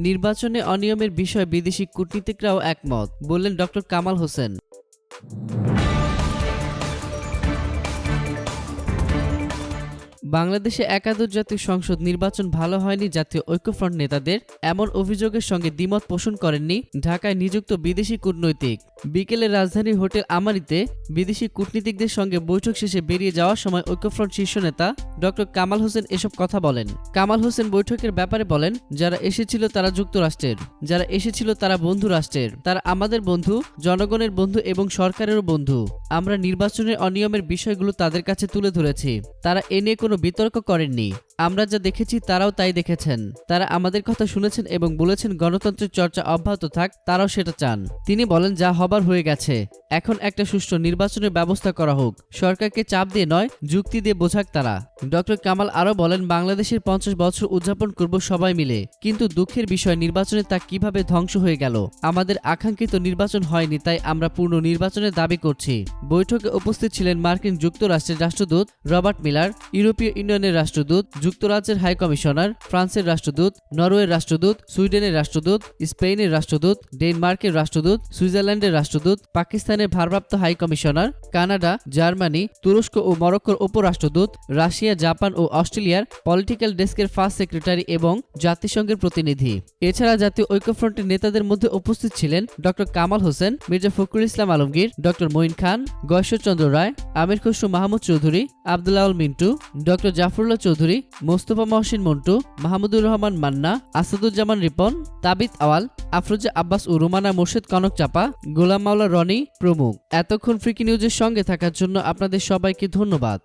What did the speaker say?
নির্বাচনে অনিয়মের বিষয়ে বিদেশি কূটনীতিকরাও একমত, বললেন ড. কামাল হোসেন। বাংলাদেশে একাদশ জাতীয় সংসদ নির্বাচন ভালো হয়নি জাতীয় ঐক্যফ্রন্ট নেতাদের এমন অভিযোগের সঙ্গে দ্বিমত পোষণ করেননি ঢাকায় নিযুক্ত বিদেশি কূটনৈতিক। বিকেলে রাজধানীর হোটেল আমারিতে বিদেশি কূটনীতিকদের সঙ্গে বৈঠক শেষে বেরিয়ে যাওয়ার সময় ঐক্যফ্রন্ট শীর্ষ নেতা ড. কামাল হোসেন এসব কথা বলেন। কামাল হোসেন বৈঠকের ব্যাপারে বলেন, যারা এসেছিল তারা যুক্তরাষ্ট্রের, যারা এসেছিল তারা বন্ধু রাষ্ট্রের, তারা আমাদের বন্ধু, জনগণের বন্ধু এবং সরকারেরও বন্ধু। আমরা নির্বাচনের অনিয়মের বিষয়গুলো তাদের কাছে তুলে ধরেছি, তারা এ নিয়ে কোনো বিতর্ক করেননি। আমরা যা দেখেছি তারাও তাই দেখেছেন। তারা আমাদের কথা শুনেছেন এবং বলেছেন গণতন্ত্রের চর্চা অব্যাহত থাক, তারাও সেটা চান। তিনি বলেন, যা হবার হয়ে গেছে, এখন একটা সুষ্ঠু নির্বাচনের ব্যবস্থা করা হোক, সরকারকে চাপ দিয়ে নয়, যুক্তি দিয়ে বোঝাক তারা। ড. কামাল আরও বলেন, বাংলাদেশের 50 বছর উদযাপন করব সবাই মিলে, কিন্তু দুঃখের বিষয় নির্বাচনে তা কিভাবে ধ্বংস হয়ে গেল। আমাদের আকাঙ্ক্ষিত নির্বাচন হয়নি, তাই আমরা পূর্ণ নির্বাচনের দাবি করছি। বৈঠকে উপস্থিত ছিলেন মার্কিন যুক্তরাষ্ট্রের রাষ্ট্রদূত রবার্ট মিলার, ইউরোপীয় ইউনিয়নের রাষ্ট্রদূত, যুক্তরাজ্যের হাই কমিশনার, ফ্রান্সের রাষ্ট্রদূত, নরওয়ের রাষ্ট্রদূত, সুইডেনের রাষ্ট্রদূত, স্পেনের রাষ্ট্রদূত, ডেনমার্কের রাষ্ট্রদূত, সুইজারল্যান্ডের রাষ্ট্রদূত, পাকিস্তানের ভারপ্রাপ্ত হাই কমিশনার, কানাডা, জার্মানি, তুরস্ক ও মরক্কোর উপরাষ্ট্রদূত, রাশিয়া, জাপান ও অস্ট্রেলিয়ার পলিটিক্যাল ডেস্কের ফার্স্ট সেক্রেটারি এবং জাতিসংঘের প্রতিনিধি। এছাড়া জাতীয় ঐক্যফ্রন্টের নেতাদের মধ্যে উপস্থিত ছিলেন ড. কামাল হোসেন, মির্জা ফখরুল ইসলাম আলমগীর, ড. মঈন খান, গয়েশ্বরচন্দ্র রায়, আমির খসরু মাহমুদ চৌধুরী, আব্দুল্লাউল মিন্টু, ড. জাফরুল্লাহ চৌধুরী, মোস্তফা মহসিন মন্টু, মাহমুদুর রহমান মান্না, আসাদুজ্জামান রিপন, তাবিত আওয়াল, আফরোজা আব্বাস ও রুমানা মোর্শেদ কনক চাপা, গোলাম মাওলা রনি প্রমুখ। এতক্ষণ ফ্রিকি নিউজের সঙ্গে থাকার জন্য আপনাদের সবাইকে ধন্যবাদ।